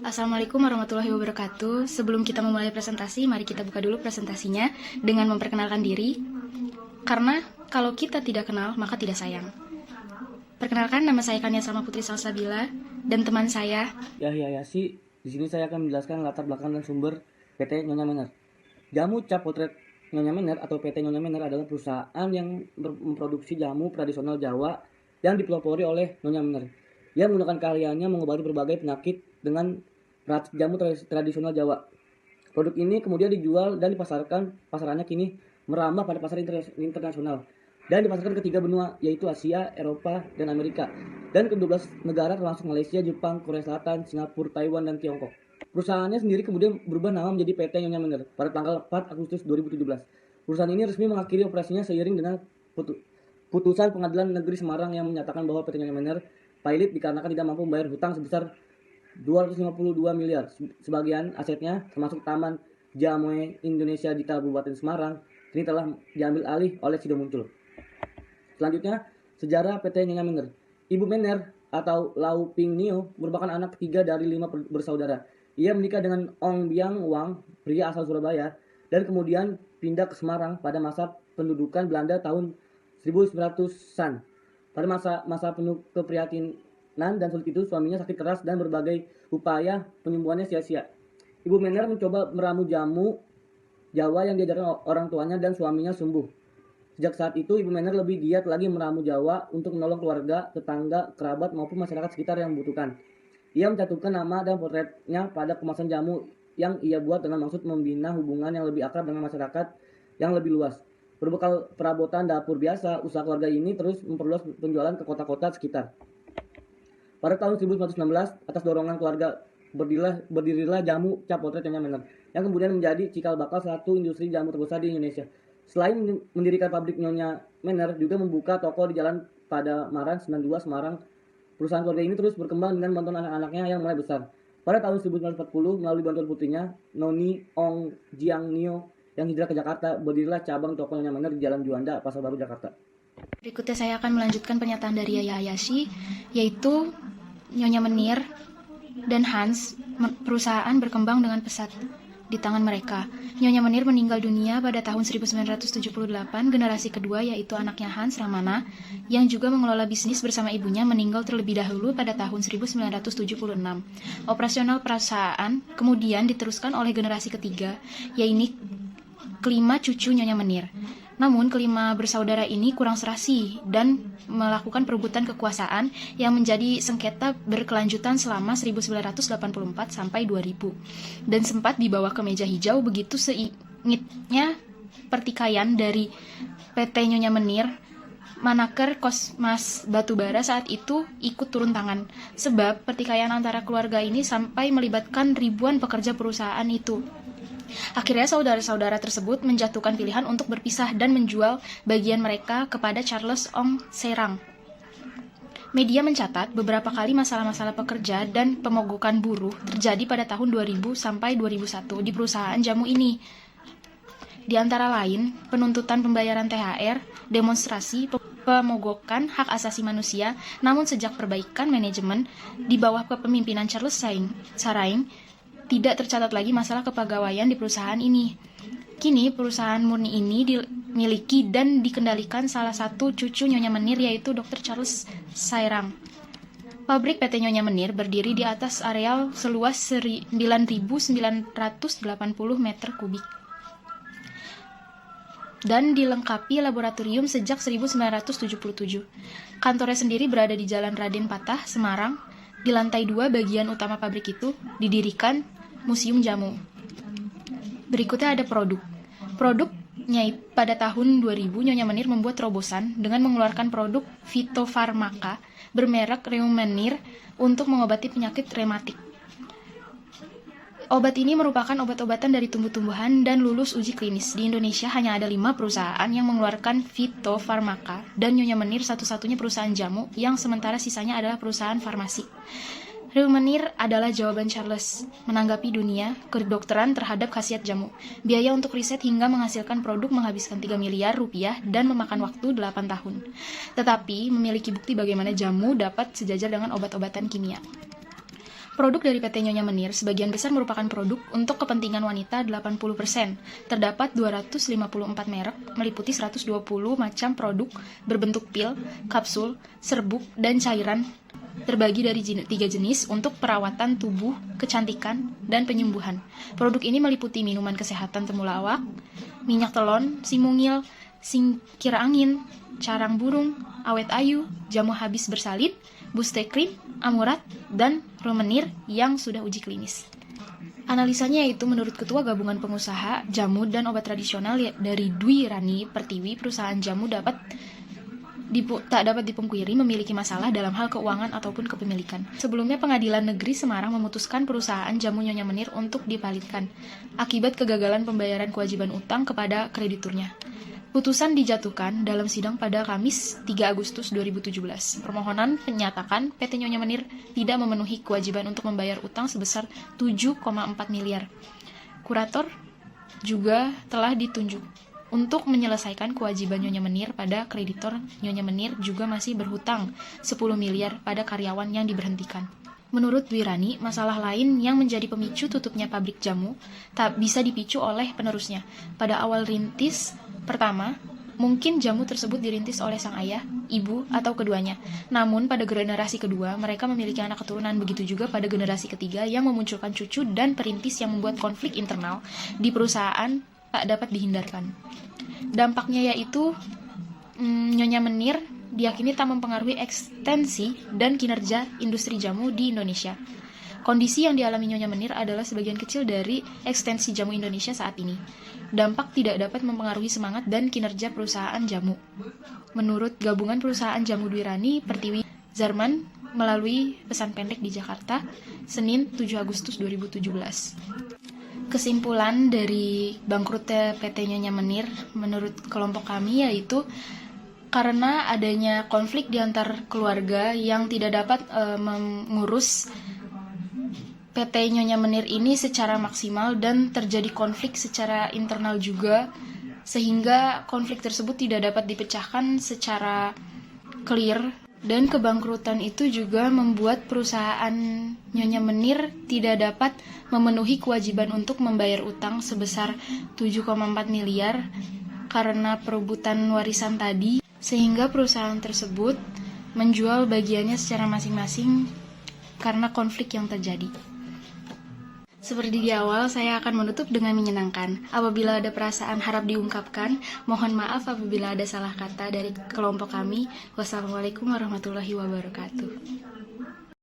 Assalamualaikum warahmatullahi wabarakatuh. Sebelum kita memulai presentasi, mari kita buka dulu presentasinya dengan memperkenalkan diri. Karena kalau kita tidak kenal, maka tidak sayang. Perkenalkan, nama saya Kania Salma Putri Salsabila dan teman saya Yahya Yasi. Di sini saya akan menjelaskan latar belakang dan sumber PT Nyonya Menner. Jamu Cap Potret Nyonya Menner atau PT Nyonya Menner adalah perusahaan yang memproduksi jamu tradisional Jawa yang dipelopori oleh Nyonya Menner. Ia menggunakan karyanya mengobati berbagai penyakit dengan racik jamu tradisional Jawa. Produk ini kemudian dijual dan dipasarkan. Pasarannya kini merambah pada pasar internasional dan dipasarkan ke 3 benua, yaitu Asia, Eropa, dan Amerika, dan ke 12 negara termasuk Malaysia, Jepang, Korea Selatan, Singapura, Taiwan, dan Tiongkok. Perusahaannya sendiri kemudian berubah nama menjadi PT Nyonya Menner pada tanggal 4 Agustus 2017. Perusahaan ini resmi mengakhiri operasinya seiring dengan putusan Pengadilan Negeri Semarang yang menyatakan bahwa PT Nyonya Menner pailit dikarenakan tidak mampu membayar hutang sebesar 252 miliar. Sebagian asetnya termasuk Taman Jamu Indonesia di Kabupaten Semarang kini telah diambil alih oleh Sido Muncul. Selanjutnya, sejarah PT Nyonya Menner. Ibu Menner atau Lau Ping Nio merupakan anak ketiga dari 5 bersaudara. Ia menikah dengan Ong Biang Wang, pria asal Surabaya, dan kemudian pindah ke Semarang pada masa pendudukan Belanda tahun 1900-an. Pada masa penuh keprihatinan dan sulit itu, suaminya sakit keras dan berbagai upaya penyembuhannya sia-sia. Ibu Menner mencoba meramu jamu Jawa yang diajarkan orang tuanya dan suaminya sembuh. Sejak saat itu, Ibu Menner lebih giat lagi meramu Jawa untuk menolong keluarga, tetangga, kerabat, maupun masyarakat sekitar yang membutuhkan. Ia mencantumkan nama dan potretnya pada kemasan jamu yang ia buat dengan maksud membina hubungan yang lebih akrab dengan masyarakat yang lebih luas. Berbekal perabotan dapur biasa, usaha keluarga ini terus memperluas penjualan ke kota-kota sekitar. Pada tahun 1916, atas dorongan keluarga, berdirilah Jamu Cap Potret Nyonya Menner, yang kemudian menjadi cikal bakal satu industri jamu terbesar di Indonesia. Selain mendirikan pabrik Nyonya Menner, juga membuka toko di Jalan Padamaran 92 Semarang. Perusahaan keluarga ini terus berkembang dengan bantuan anak-anaknya yang mulai besar. Pada tahun 1940, melalui bantuan putrinya, Noni Ong Jiang Nio, yang hijrah ke Jakarta, berdirilah cabang toko Nyonya Menner di Jalan Juanda, Pasar Baru, Jakarta. Berikutnya saya akan melanjutkan pernyataan dari Yahya Hayashi, yaitu Nyonya Menir dan Hans, perusahaan berkembang dengan pesat di tangan mereka. Nyonya Menir meninggal dunia pada tahun 1978. Generasi kedua, yaitu anaknya Hans Ramana, yang juga mengelola bisnis bersama ibunya, meninggal terlebih dahulu pada tahun 1976. Operasional perusahaan kemudian diteruskan oleh generasi ketiga, yaitu kelima cucu Nyonya Menir. Namun, kelima bersaudara ini kurang serasi dan melakukan perebutan kekuasaan yang menjadi sengketa berkelanjutan selama 1984 sampai 2000 dan sempat dibawa ke meja hijau. Begitu seingitnya pertikaian dari PT Nyonya Menir, Manaker Kosmas Batubara saat itu ikut turun tangan, sebab pertikaian antara keluarga ini sampai melibatkan ribuan pekerja perusahaan itu. Akhirnya saudara-saudara tersebut menjatuhkan pilihan untuk berpisah dan menjual bagian mereka kepada Charles Ong Serang. Media mencatat beberapa kali masalah-masalah pekerja dan pemogokan buruh terjadi pada tahun 2000 sampai 2001 di perusahaan jamu ini. Di antara lain, penuntutan pembayaran THR, demonstrasi, pemogokan hak asasi manusia. Namun sejak perbaikan manajemen di bawah kepemimpinan Charles Saraing, tidak tercatat lagi masalah kepegawaian di perusahaan ini. Kini perusahaan murni ini dimiliki dan dikendalikan salah satu cucu Nyonya Menir, yaitu Dr. Charles Sairang. Pabrik PT Nyonya Menir berdiri di atas areal seluas 9.980 meter kubik dan dilengkapi laboratorium sejak 1977. Kantornya sendiri berada di Jalan Raden Patah, Semarang. Di lantai 2 bagian utama pabrik itu didirikan Museum Jamu. Berikutnya ada produk. Produknya pada tahun 2000, Nyonya Menir membuat terobosan dengan mengeluarkan produk fitofarmaka bermerek Reumenir untuk mengobati penyakit rematik. Obat ini merupakan obat-obatan dari tumbuh-tumbuhan dan lulus uji klinis. Di Indonesia hanya ada 5 perusahaan yang mengeluarkan fitofarmaka, dan Nyonya Menir satu-satunya perusahaan jamu yang sementara sisanya adalah perusahaan farmasi. Reumenir adalah jawaban Charles menanggapi dunia kedokteran terhadap khasiat jamu. Biaya untuk riset hingga menghasilkan produk menghabiskan 3 miliar rupiah dan memakan waktu 8 tahun. Tetapi memiliki bukti bagaimana jamu dapat sejajar dengan obat-obatan kimia. Produk dari PT Nyonya Menir sebagian besar merupakan produk untuk kepentingan wanita 80%. Terdapat 254 merek, meliputi 120 macam produk berbentuk pil, kapsul, serbuk, dan cairan terbagi dari 3 jenis untuk perawatan tubuh, kecantikan, dan penyembuhan. Produk ini meliputi minuman kesehatan temulawak, minyak telon, simungil, singkir angin, carang burung, awet ayu, jamu habis bersalin, buste krim, amurat, dan romenir yang sudah uji klinis. Analisanya yaitu menurut Ketua Gabungan Pengusaha Jamu dan Obat Tradisional dari Dwi Rani Pertiwi, perusahaan jamu tak dapat dipungkiri memiliki masalah dalam hal keuangan ataupun kepemilikan. Sebelumnya Pengadilan Negeri Semarang memutuskan perusahaan jamu Nyonya Menir untuk dipalitkan akibat kegagalan pembayaran kewajiban utang kepada krediturnya. Putusan dijatuhkan dalam sidang pada Kamis 3 Agustus 2017. Permohonan menyatakan PT Nyonya Menir tidak memenuhi kewajiban untuk membayar utang sebesar 7,4 miliar. Kurator juga telah ditunjuk untuk menyelesaikan kewajiban Nyonya Menir pada kreditor. Nyonya Menir juga masih berhutang 10 miliar pada karyawan yang diberhentikan. Menurut Dwi Rani, masalah lain yang menjadi pemicu tutupnya pabrik jamu tak bisa dipicu oleh penerusnya. Pada awal rintis pertama, mungkin jamu tersebut dirintis oleh sang ayah, ibu, atau keduanya. Namun pada generasi kedua, mereka memiliki anak keturunan. Begitu juga pada generasi ketiga yang memunculkan cucu dan perintis yang membuat konflik internal di perusahaan tak dapat dihindarkan. Dampaknya yaitu Nyonya Menir diyakini tak mempengaruhi ekstensi dan kinerja industri jamu di Indonesia. Kondisi yang dialami Nyonya Menir adalah sebagian kecil dari ekstensi jamu Indonesia saat ini. Dampak tidak dapat mempengaruhi semangat dan kinerja perusahaan jamu. Menurut Gabungan Perusahaan Jamu Dwi Rani Pertiwi Zarman melalui pesan pendek di Jakarta, Senin 7 Agustus 2017. Kesimpulan dari bangkrutnya PT Nyonya Menir menurut kelompok kami yaitu karena adanya konflik di antar keluarga yang tidak dapat mengurus PT Nyonya Menir ini secara maksimal dan terjadi konflik secara internal juga, sehingga konflik tersebut tidak dapat dipecahkan secara clear, dan kebangkrutan itu juga membuat perusahaan Nyonya Menir tidak dapat memenuhi kewajiban untuk membayar utang sebesar 7,4 miliar karena perebutan warisan tadi, sehingga perusahaan tersebut menjual bagiannya secara masing-masing karena konflik yang terjadi. Seperti di awal, saya akan menutup dengan menyenangkan. Apabila ada perasaan harap diungkapkan, mohon maaf apabila ada salah kata dari kelompok kami. Wassalamualaikum warahmatullahi wabarakatuh.